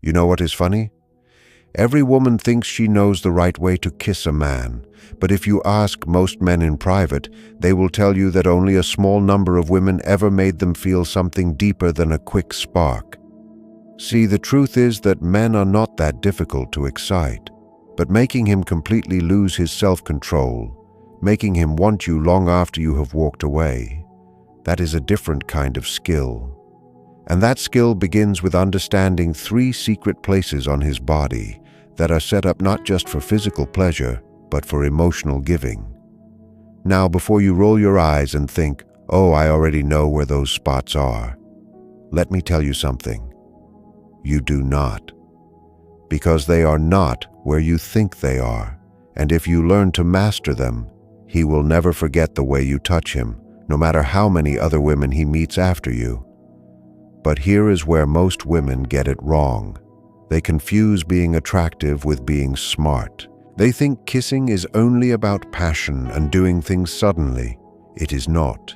You know what is funny? Every woman thinks she knows the right way to kiss a man, but if you ask most men in private, they will tell you that only a small number of women ever made them feel something deeper than a quick spark. See, the truth is that men are not that difficult to excite, but making him completely lose his self-control, making him want you long after you have walked away, that is a different kind of skill. And that skill begins with understanding 3 secret places on his body that are set up not just for physical pleasure, but for emotional giving. Now, before you roll your eyes and think, "Oh, I already know where those spots are," let me tell you something. You do not. Because they are not where you think they are, and if you learn to master them, he will never forget the way you touch him, no matter how many other women he meets after you. But here is where most women get it wrong. They confuse being attractive with being smart. They think kissing is only about passion and doing things suddenly. It is not.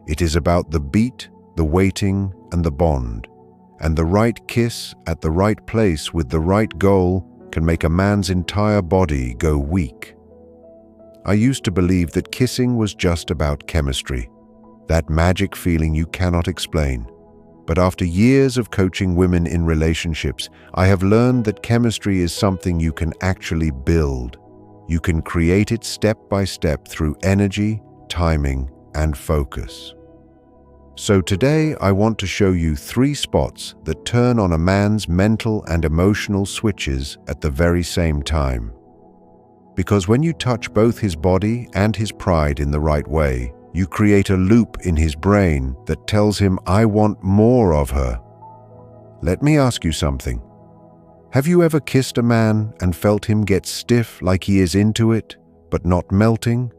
It is about the beat, the waiting, and the bond. And the right kiss at the right place with the right goal can make a man's entire body go weak. I used to believe that kissing was just about chemistry, that magic feeling you cannot explain. But after years of coaching women in relationships, I have learned that chemistry is something you can actually build. You can create it step by step through energy, timing, and focus. So today I want to show you 3 spots that turn on a man's mental and emotional switches at the very same time. Because when you touch both his body and his pride in the right way, you create a loop in his brain that tells him, "I want more of her." Let me ask you something. Have you ever kissed a man and felt him get stiff like he is into it, but not melting?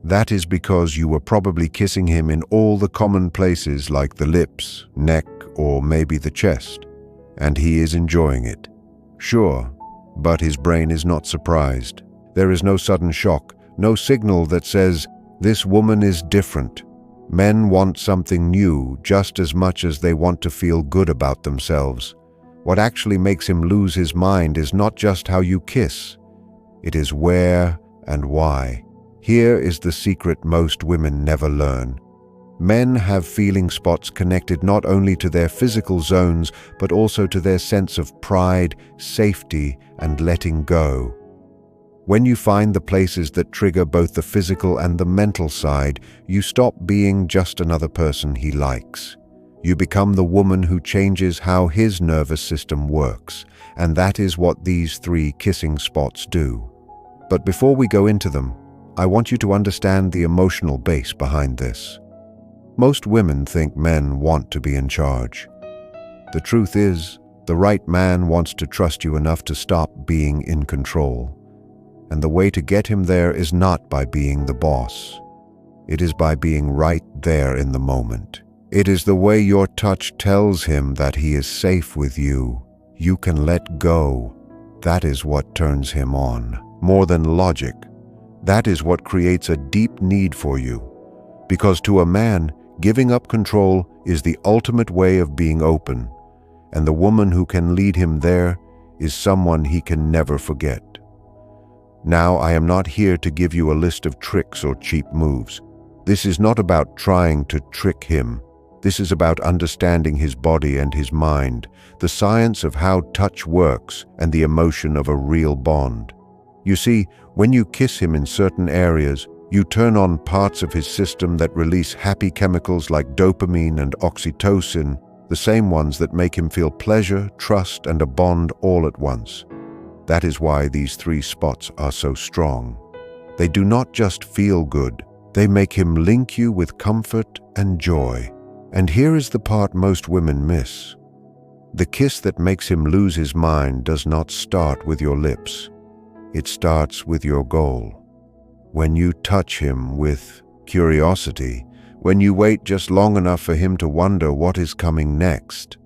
That is because you were probably kissing him in all the common places like the lips, neck, or maybe the chest, and he is enjoying it. Sure, but his brain is not surprised. There is no sudden shock, no signal that says, "This woman is different." Men want something new just as much as they want to feel good about themselves. What actually makes him lose his mind is not just how you kiss. It is where and why. Here is the secret most women never learn. Men have feeling spots connected not only to their physical zones, but also to their sense of pride, safety, and letting go. When you find the places that trigger both the physical and the mental side, you stop being just another person he likes. You become the woman who changes how his nervous system works, and that is what these 3 kissing spots do. But before we go into them, I want you to understand the emotional base behind this. Most women think men want to be in charge. The truth is, the right man wants to trust you enough to stop being in control. And the way to get him there is not by being the boss. It is by being right there in the moment. It is the way your touch tells him that he is safe with you. You can let go. That is what turns him on. More than logic. That is what creates a deep need for you. Because to a man, giving up control is the ultimate way of being open. And the woman who can lead him there is someone he can never forget. Now, I am not here to give you a list of tricks or cheap moves. This is not about trying to trick him. This is about understanding his body and his mind, the science of how touch works, and the emotion of a real bond. You see, when you kiss him in certain areas, you turn on parts of his system that release happy chemicals like dopamine and oxytocin, the same ones that make him feel pleasure, trust, and a bond all at once. That is why these 3 spots are so strong. They do not just feel good, they make him link you with comfort and joy. And here is the part most women miss. The kiss that makes him lose his mind does not start with your lips. It starts with your goal. When you touch him with curiosity, when you wait just long enough for him to wonder what is coming next.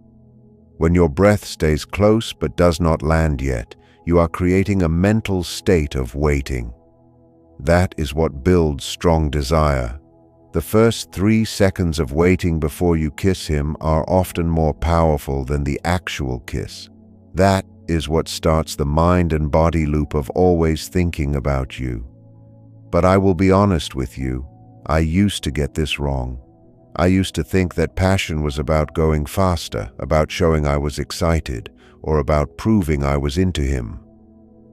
When your breath stays close but does not land yet, you are creating a mental state of waiting. That is what builds strong desire. The first 3 seconds of waiting before you kiss him are often more powerful than the actual kiss. That is what starts the mind and body loop of always thinking about you. But I will be honest with you, I used to get this wrong. I used to think that passion was about going faster, about showing I was excited, or about proving I was into him.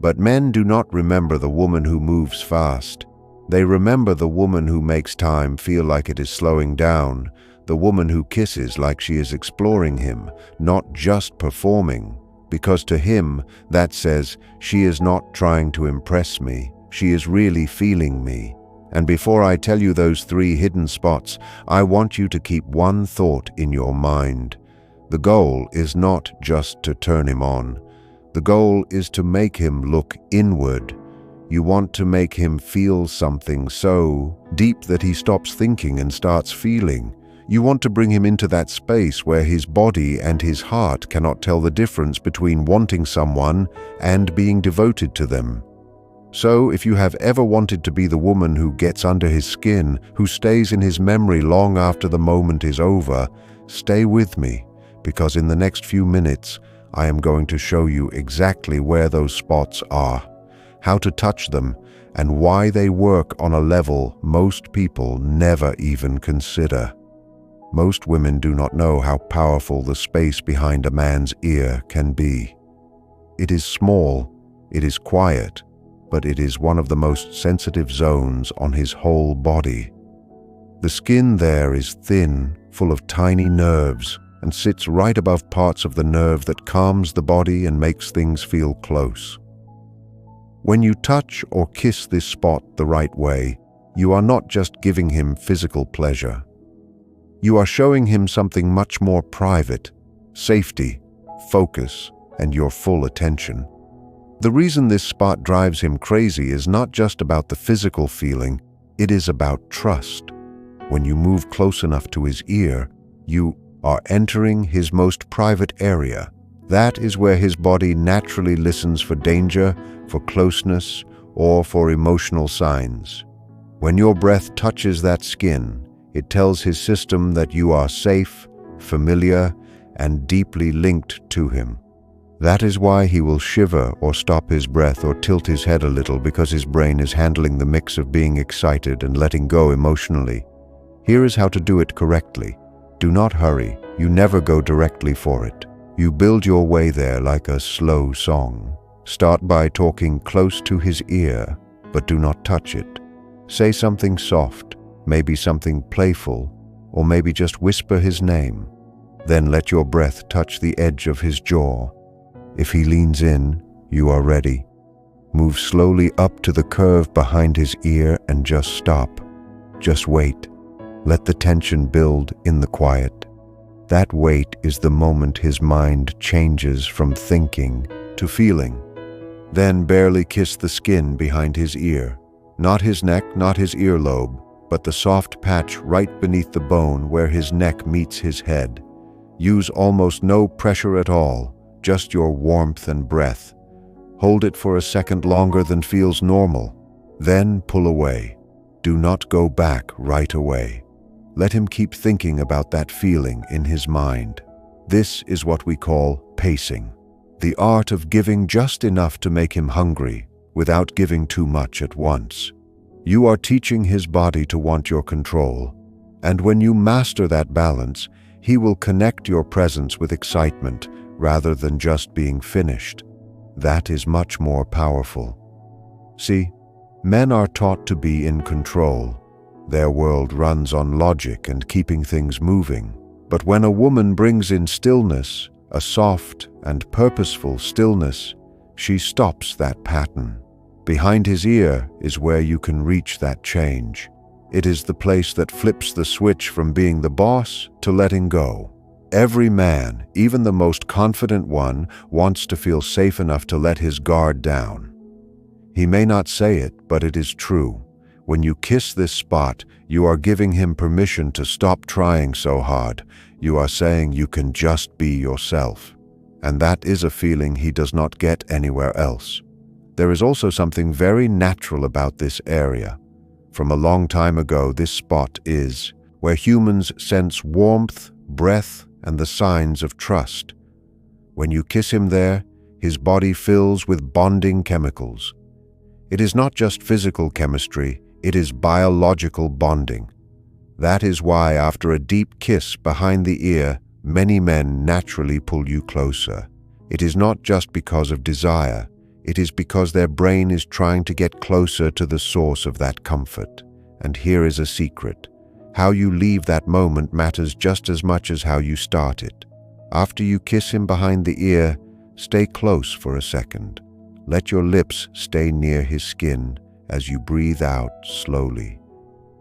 But men do not remember the woman who moves fast. They remember the woman who makes time feel like it is slowing down, the woman who kisses like she is exploring him, not just performing, because to him that says, she is not trying to impress me, she is really feeling me. And before I tell you those 3 hidden spots, I want you to keep one thought in your mind. The goal is not just to turn him on. The goal is to make him look inward. You want to make him feel something so deep that he stops thinking and starts feeling. You want to bring him into that space where his body and his heart cannot tell the difference between wanting someone and being devoted to them. So, if you have ever wanted to be the woman who gets under his skin, who stays in his memory long after the moment is over, stay with me, because in the next few minutes, I am going to show you exactly where those spots are, how to touch them, and why they work on a level most people never even consider. Most women do not know how powerful the space behind a man's ear can be. It is small, it is quiet, but it is one of the most sensitive zones on his whole body. The skin there is thin, full of tiny nerves, and sits right above parts of the nerve that calms the body and makes things feel close. When you touch or kiss this spot the right way, you are not just giving him physical pleasure. You are showing him something much more private, safety, focus, and your full attention. The reason this spot drives him crazy is not just about the physical feeling, it is about trust. When you move close enough to his ear, you are entering his most private area. That is where his body naturally listens for danger, for closeness, or for emotional signs. When your breath touches that skin, it tells his system that you are safe, familiar, and deeply linked to him. That is why he will shiver or stop his breath or tilt his head a little, because his brain is handling the mix of being excited and letting go emotionally. Here is how to do it correctly. Do not hurry. You never go directly for it. You build your way there like a slow song. Start by talking close to his ear, but do not touch it. Say something soft, maybe something playful, or maybe just whisper his name. Then let your breath touch the edge of his jaw. If he leans in, you are ready. Move slowly up to the curve behind his ear and just stop. Just wait. Let the tension build in the quiet. That wait is the moment his mind changes from thinking to feeling. Then barely kiss the skin behind his ear. Not his neck, not his earlobe, but the soft patch right beneath the bone where his neck meets his head. Use almost no pressure at all. Just your warmth and breath. Hold it for a second longer than feels normal. Then pull away. Do not go back right away. Let him keep thinking about that feeling in his mind. This is what we call pacing. The art of giving just enough to make him hungry, without giving too much at once. You are teaching his body to want your control. And when you master that balance, he will connect your presence with excitement, rather than just being finished. That is much more powerful. See, men are taught to be in control. Their world runs on logic and keeping things moving. But when a woman brings in stillness, a soft and purposeful stillness, she stops that pattern. Behind his ear is where you can reach that change. It is the place that flips the switch from being the boss to letting go. Every man, even the most confident one, wants to feel safe enough to let his guard down. He may not say it, but it is true. When you kiss this spot, you are giving him permission to stop trying so hard. You are saying you can just be yourself. And that is a feeling he does not get anywhere else. There is also something very natural about this area. From a long time ago, this spot is where humans sense warmth, breath, and the signs of trust. When you kiss him there, His body fills with bonding chemicals. It is not just physical chemistry, it is biological bonding. That is why after a deep kiss behind the ear, many men naturally pull you closer. It is not just because of desire, it is because their brain is trying to get closer to the source of that comfort. And here is a secret. How you leave that moment matters just as much as how you start it. After you kiss him behind the ear, stay close for a second. Let your lips stay near his skin as you breathe out slowly.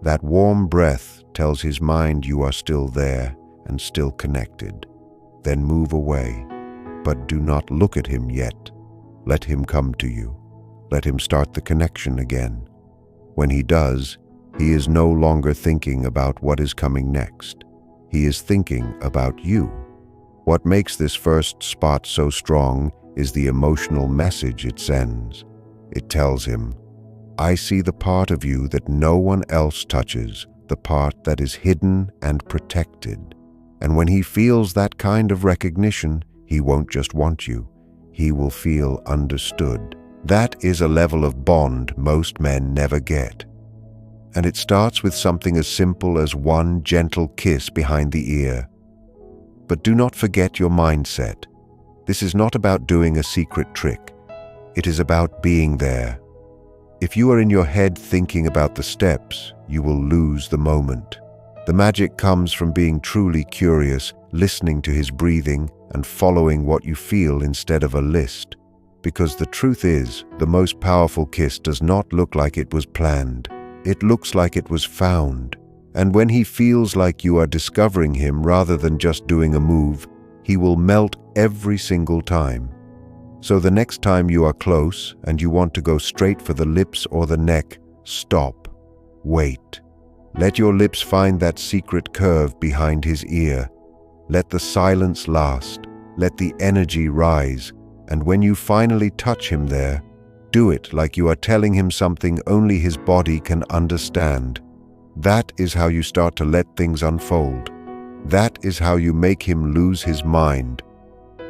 That warm breath tells his mind you are still there and still connected. Then move away, but do not look at him yet. Let him come to you. Let him start the connection again. When he does, he is no longer thinking about what is coming next. He is thinking about you. What makes this first spot so strong is the emotional message it sends. It tells him, I see the part of you that no one else touches, the part that is hidden and protected. And when he feels that kind of recognition, he won't just want you. He will feel understood. That is a level of bond most men never get. And it starts with something as simple as one gentle kiss behind the ear. But do not forget your mindset. This is not about doing a secret trick. It is about being there. If you are in your head thinking about the steps, you will lose the moment. The magic comes from being truly curious, listening to his breathing, and following what you feel instead of a list. Because the truth is, the most powerful kiss does not look like it was planned. It looks like it was found. And when he feels like you are discovering him rather than just doing a move, he will melt every single time. So the next time you are close and you want to go straight for the lips or the neck, stop. Wait. Let your lips find that secret curve behind his ear. Let the silence last. Let the energy rise. And when you finally touch him there, do it like you are telling him something only his body can understand. That is how you start to let things unfold. That is how you make him lose his mind.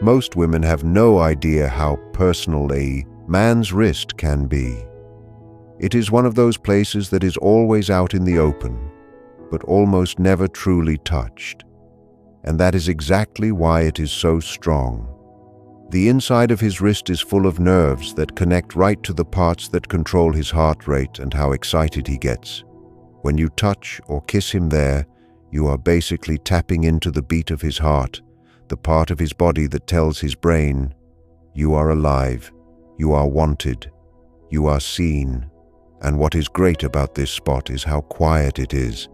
Most women have no idea how personal a man's wrist can be. It is one of those places that is always out in the open, but almost never truly touched. And that is exactly why it is so strong. The inside of his wrist is full of nerves that connect right to the parts that control his heart rate and how excited he gets. When you touch or kiss him there, you are basically tapping into the beat of his heart, the part of his body that tells his brain, you are alive, you are wanted, you are seen. And what is great about this spot is how quiet it is.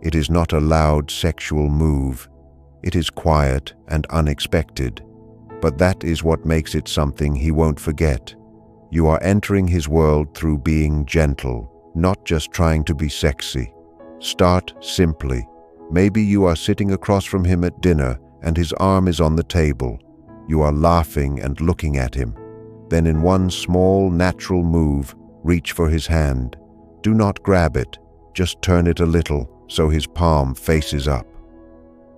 It is not a loud sexual move. It is quiet and unexpected. But that is what makes it something he won't forget. You are entering his world through being gentle, not just trying to be sexy. Start simply. Maybe you are sitting across from him at dinner and his arm is on the table. You are laughing and looking at him. Then in one small, natural move, reach for his hand. Do not grab it, just turn it a little so his palm faces up.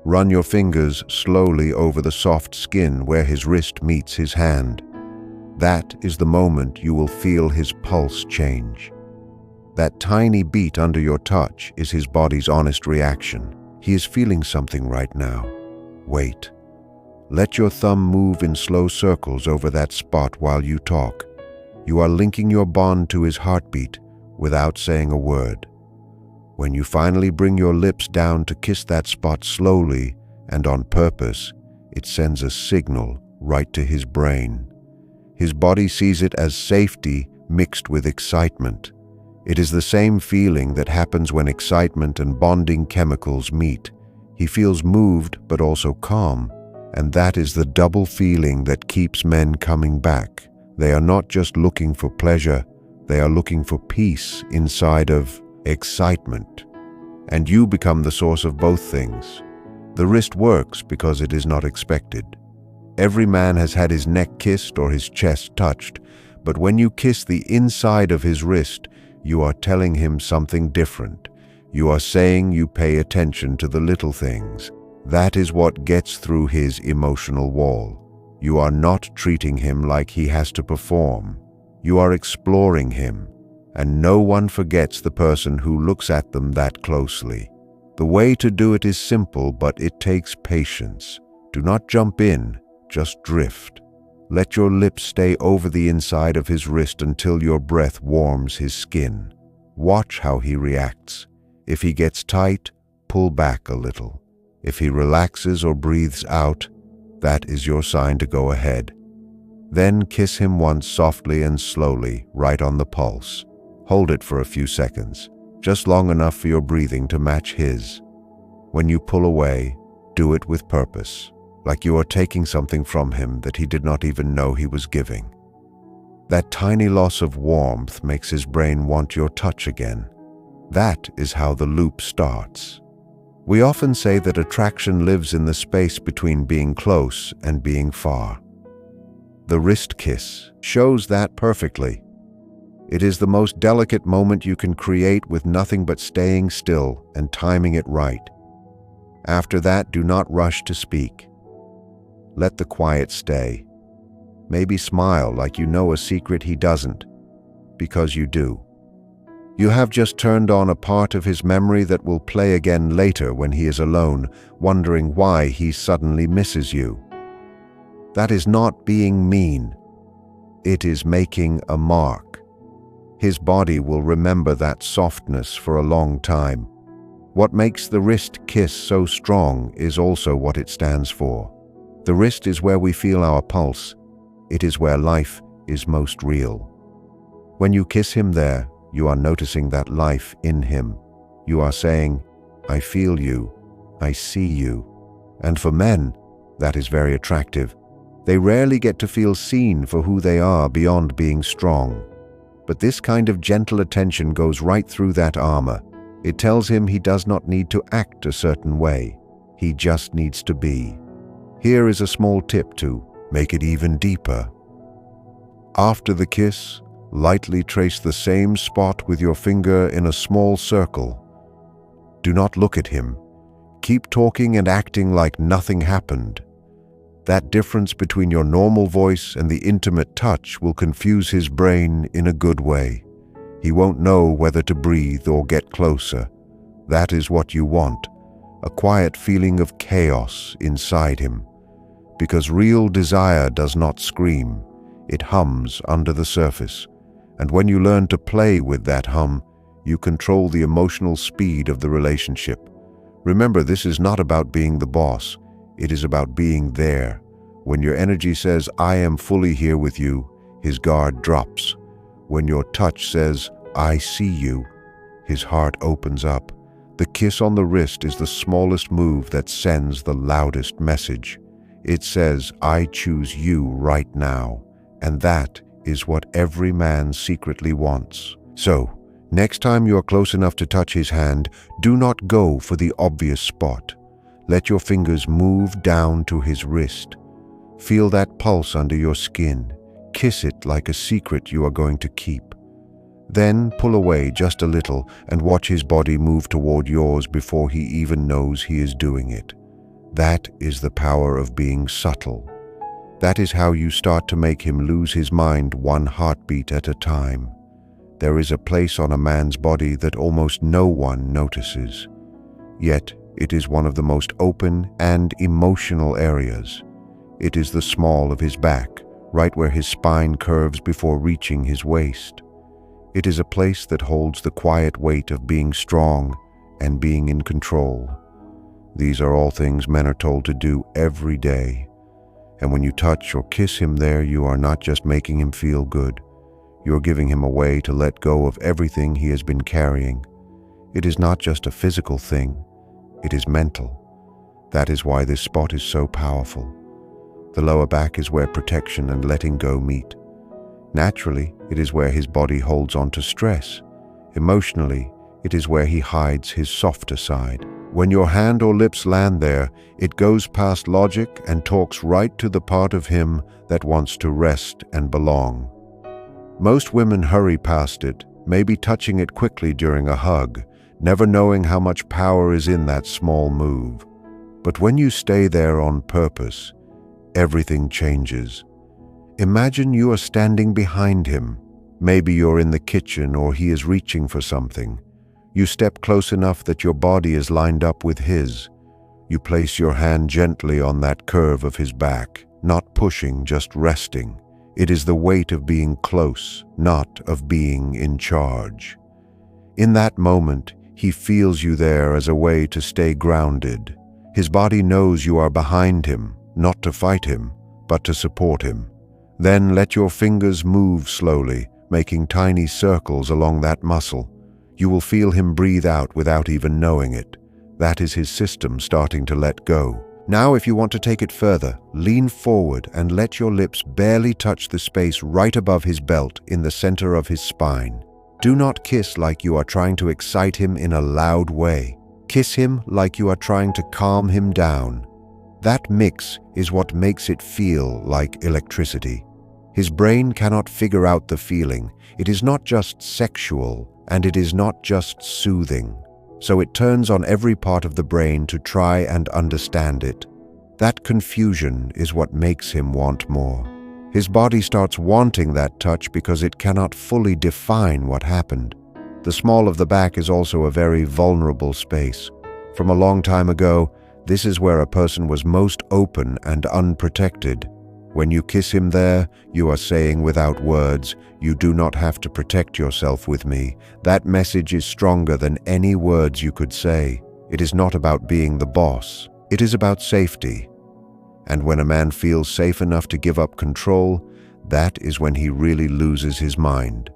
Run your fingers slowly over the soft skin where his wrist meets his hand. That is the moment you will feel his pulse change. That tiny beat under your touch is his body's honest reaction. He is feeling something right now. Wait. Let your thumb move in slow circles over that spot while you talk. You are linking your bond to his heartbeat without saying a word. When you finally bring your lips down to kiss that spot slowly and on purpose, it sends a signal right to his brain. His body sees it as safety mixed with excitement. It is the same feeling that happens when excitement and bonding chemicals meet. He feels moved but also calm, and that is the double feeling that keeps men coming back. They are not just looking for pleasure, they are looking for peace inside of excitement. And you become the source of both things. The wrist works because it is not expected. Every man has had his neck kissed or his chest touched, but when you kiss the inside of his wrist, you are telling him something different. You are saying you pay attention to the little things. That is what gets through his emotional wall. You are not treating him like he has to perform. You are exploring him, and no one forgets the person who looks at them that closely. The way to do it is simple, but it takes patience. Do not jump in, just drift. Let your lips stay over the inside of his wrist until your breath warms his skin. Watch how he reacts. If he gets tight, pull back a little. If he relaxes or breathes out, that is your sign to go ahead. Then kiss him once softly and slowly, right on the pulse. Hold it for a few seconds, just long enough for your breathing to match his. When you pull away, do it with purpose, like you are taking something from him that he did not even know he was giving. That tiny loss of warmth makes his brain want your touch again. That is how the loop starts. We often say that attraction lives in the space between being close and being far. The wrist kiss shows that perfectly. It is the most delicate moment you can create with nothing but staying still and timing it right. After that, do not rush to speak. Let the quiet stay. Maybe smile like you know a secret he doesn't, because you do. You have just turned on a part of his memory that will play again later when he is alone, wondering why he suddenly misses you. That is not being mean. It is making a mark. His body will remember that softness for a long time. What makes the wrist kiss so strong is also what it stands for. The wrist is where we feel our pulse. It is where life is most real. When you kiss him there, you are noticing that life in him. You are saying, I feel you, I see you. And for men, that is very attractive. They rarely get to feel seen for who they are beyond being strong. But this kind of gentle attention goes right through that armor. It tells him he does not need to act a certain way. He just needs to be. Here is a small tip to make it even deeper. After the kiss, lightly trace the same spot with your finger in a small circle. Do not look at him. Keep talking and acting like nothing happened. That difference between your normal voice and the intimate touch will confuse his brain in a good way. He won't know whether to breathe or get closer. That is what you want, a quiet feeling of chaos inside him. Because real desire does not scream, it hums under the surface. And when you learn to play with that hum, you control the emotional speed of the relationship. Remember, this is not about being the boss. It is about being there. When your energy says, I am fully here with you, his guard drops. When your touch says, I see you, his heart opens up. The kiss on the wrist is the smallest move that sends the loudest message. It says, I choose you right now. And that is what every man secretly wants. So, next time you are close enough to touch his hand, do not go for the obvious spot. Let your fingers move down to his wrist. Feel that pulse under your skin. Kiss it like a secret you are going to keep. Then pull away just a little and watch his body move toward yours before he even knows he is doing it. That is the power of being subtle. That is how you start to make him lose his mind one heartbeat at a time. There is a place on a man's body that almost no one notices. Yet, it is one of the most open and emotional areas. It is the small of his back, right where his spine curves before reaching his waist. It is a place that holds the quiet weight of being strong and being in control. These are all things men are told to do every day. And when you touch or kiss him there, you are not just making him feel good. You are giving him a way to let go of everything he has been carrying. It is not just a physical thing. It is mental. That is why this spot is so powerful. The lower back is where protection and letting go meet. Naturally, it is where his body holds on to stress. Emotionally, it is where he hides his softer side. When your hand or lips land there, it goes past logic and talks right to the part of him that wants to rest and belong. Most women hurry past it, maybe touching it quickly during a hug, never knowing how much power is in that small move. But when you stay there on purpose, everything changes. Imagine you are standing behind him. Maybe you're in the kitchen or he is reaching for something. You step close enough that your body is lined up with his. You place your hand gently on that curve of his back, not pushing, just resting. It is the weight of being close, not of being in charge. In that moment, he feels you there as a way to stay grounded. His body knows you are behind him, not to fight him, but to support him. Then let your fingers move slowly, making tiny circles along that muscle. You will feel him breathe out without even knowing it. That is his system starting to let go. Now, if you want to take it further, lean forward and let your lips barely touch the space right above his belt in the center of his spine. Do not kiss like you are trying to excite him in a loud way. Kiss him like you are trying to calm him down. That mix is what makes it feel like electricity. His brain cannot figure out the feeling. It is not just sexual, and it is not just soothing. So it turns on every part of the brain to try and understand it. That confusion is what makes him want more. His body starts wanting that touch because it cannot fully define what happened. The small of the back is also a very vulnerable space. From a long time ago, this is where a person was most open and unprotected. When you kiss him there, you are saying without words, "You do not have to protect yourself with me." That message is stronger than any words you could say. It is not about being the boss. It is about safety. And when a man feels safe enough to give up control, that is when he really loses his mind.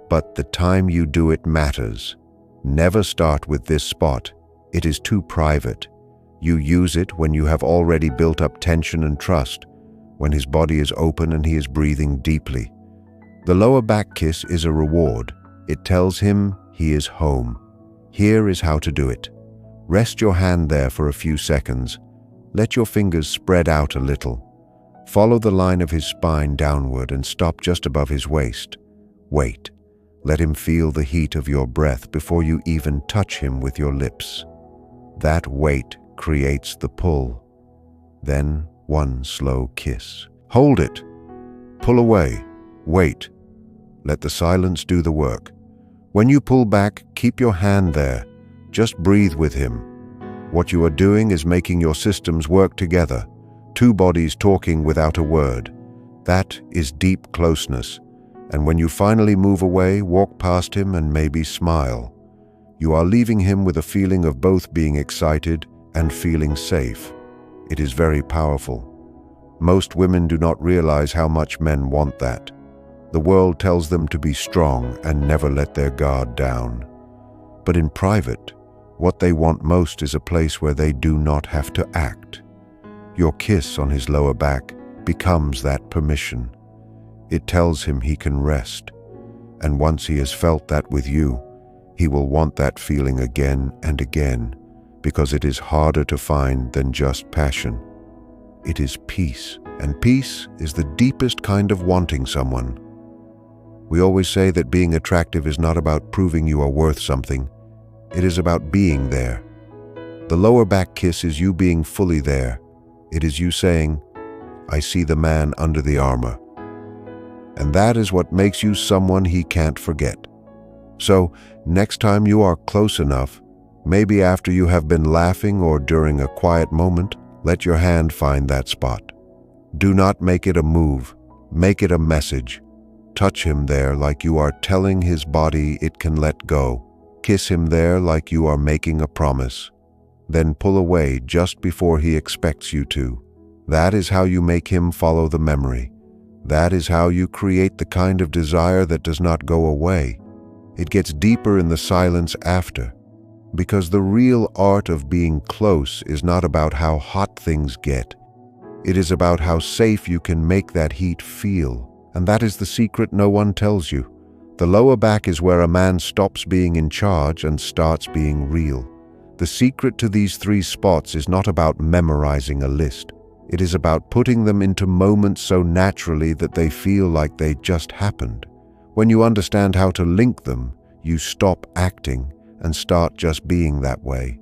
But the time you do it matters. Never start with this spot. It is too private. You use it when you have already built up tension and trust, when his body is open and he is breathing deeply. The lower back kiss is a reward. It tells him he is home. Here is how to do it. Rest your hand there for a few seconds. Let your fingers spread out a little. Follow the line of his spine downward and stop just above his waist. Wait. Let him feel the heat of your breath before you even touch him with your lips. That weight creates the pull. Then one slow kiss. Hold it. Pull away. Wait. Let the silence do the work. When you pull back, keep your hand there. Just breathe with him. What you are doing is making your systems work together, two bodies talking without a word. That is deep closeness. And when you finally move away, walk past him and maybe smile. You are leaving him with a feeling of both being excited and feeling safe. It is very powerful. Most women do not realize how much men want that. The world tells them to be strong and never let their guard down. But in private, what they want most is a place where they do not have to act. Your kiss on his lower back becomes that permission. It tells him he can rest. And once he has felt that with you, he will want that feeling again and again, because it is harder to find than just passion. It is peace, and peace is the deepest kind of wanting someone. We always say that being attractive is not about proving you are worth something. It is about being there. The lower back kiss is you being fully there. It is you saying, "I see the man under the armor." And that is what makes you someone he can't forget. So, next time you are close enough, maybe after you have been laughing or during a quiet moment, let your hand find that spot. Do not make it a move. Make it a message. Touch him there like you are telling his body it can let go. Kiss him there like you are making a promise. Then pull away just before he expects you to. That is how you make him follow the memory. That is how you create the kind of desire that does not go away. It gets deeper in the silence after. Because the real art of being close is not about how hot things get. It is about how safe you can make that heat feel. And that is the secret no one tells you. The lower back is where a man stops being in charge and starts being real. The secret to these 3 spots is not about memorizing a list. It is about putting them into moments so naturally that they feel like they just happened. When you understand how to link them, you stop acting and start just being that way.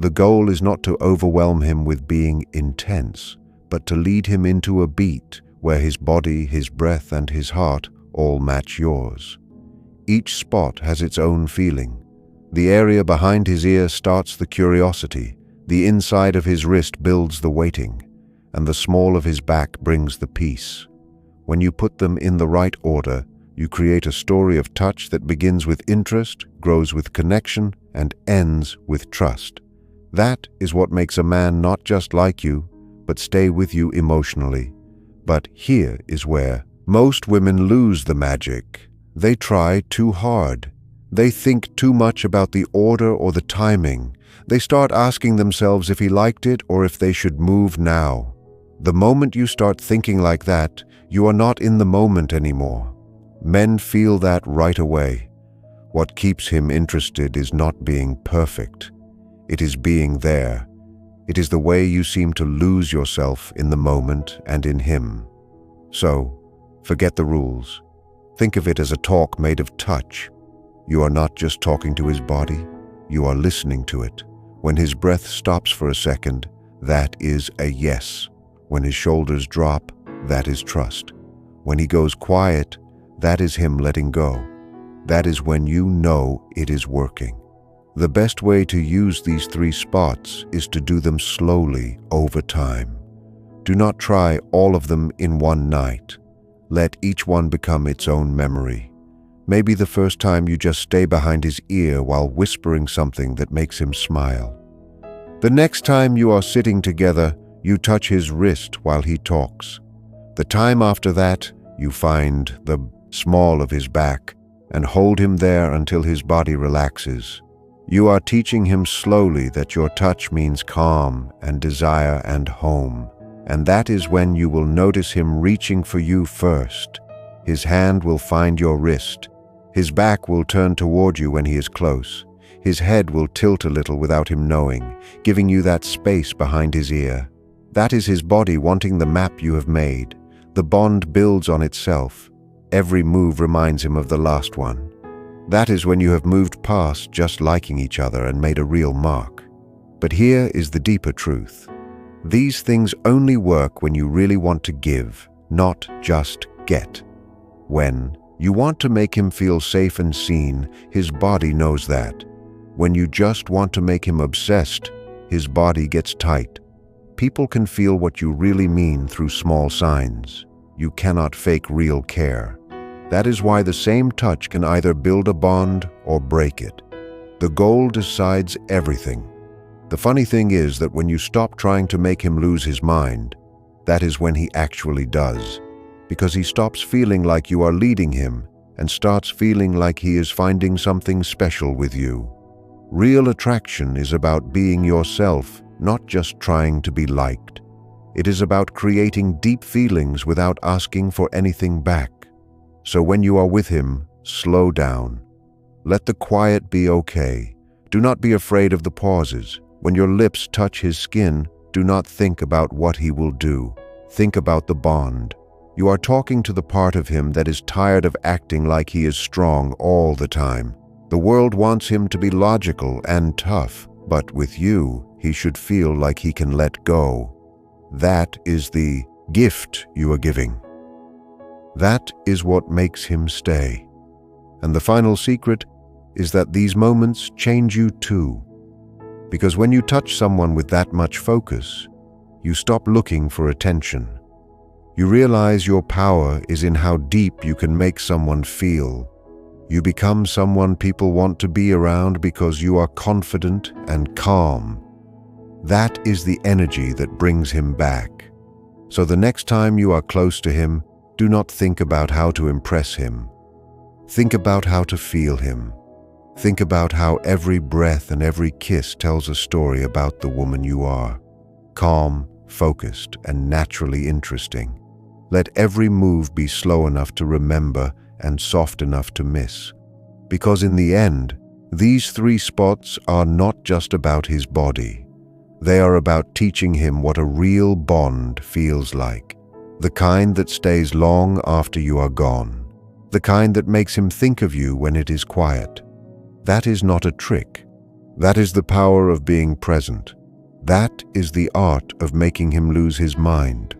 The goal is not to overwhelm him with being intense, but to lead him into a beat where his body, his breath, and his heart all match yours. Each spot has its own feeling. The area behind his ear starts the curiosity, the inside of his wrist builds the waiting, and the small of his back brings the peace. When you put them in the right order, you create a story of touch that begins with interest, grows with connection, and ends with trust. That is what makes a man not just like you, but stay with you emotionally. But here is where most women lose the magic. They try too hard. They think too much about the order or the timing. They start asking themselves if he liked it or if they should move now. The moment you start thinking like that, you are not in the moment anymore. Men feel that right away. What keeps him interested is not being perfect. It is being there. It is the way you seem to lose yourself in the moment and in him. So, forget the rules. Think of it as a talk made of touch. You are not just talking to his body, you are listening to it. When his breath stops for a second, that is a yes. When his shoulders drop, that is trust. When he goes quiet, that is him letting go. That is when you know it is working. The best way to use these 3 spots is to do them slowly over time. Do not try all of them in one night. Let each one become its own memory. Maybe the first time you just stay behind his ear while whispering something that makes him smile. The next time you are sitting together, you touch his wrist while he talks. The time after that, you find the small of his back and hold him there until his body relaxes. You are teaching him slowly that your touch means calm and desire and home. And that is when you will notice him reaching for you first. His hand will find your wrist. His back will turn toward you when he is close. His head will tilt a little without him knowing, giving you that space behind his ear. That is his body wanting the map you have made. The bond builds on itself. Every move reminds him of the last one. That is when you have moved past just liking each other and made a real mark. But here is the deeper truth. These things only work when you really want to give, not just get. When you want to make him feel safe and seen, his body knows that. When you just want to make him obsessed, his body gets tight. People can feel what you really mean through small signs. You cannot fake real care. That is why the same touch can either build a bond or break it. The goal decides everything. The funny thing is that when you stop trying to make him lose his mind, that is when he actually does, because he stops feeling like you are leading him and starts feeling like he is finding something special with you. Real attraction is about being yourself, not just trying to be liked. It is about creating deep feelings without asking for anything back. So when you are with him, slow down. Let the quiet be okay. Do not be afraid of the pauses. When your lips touch his skin, do not think about what he will do. Think about the bond. You are talking to the part of him that is tired of acting like he is strong all the time. The world wants him to be logical and tough, but with you, he should feel like he can let go. That is the gift you are giving. That is what makes him stay. And the final secret is that these moments change you too. Because when you touch someone with that much focus, you stop looking for attention. You realize your power is in how deep you can make someone feel. You become someone people want to be around because you are confident and calm. That is the energy that brings him back. So the next time you are close to him, do not think about how to impress him. Think about how to feel him. Think about how every breath and every kiss tells a story about the woman you are. Calm, focused, and naturally interesting. Let every move be slow enough to remember and soft enough to miss. Because in the end, these 3 spots are not just about his body. They are about teaching him what a real bond feels like. The kind that stays long after you are gone. The kind that makes him think of you when it is quiet. That is not a trick. That is the power of being present. That is the art of making him lose his mind.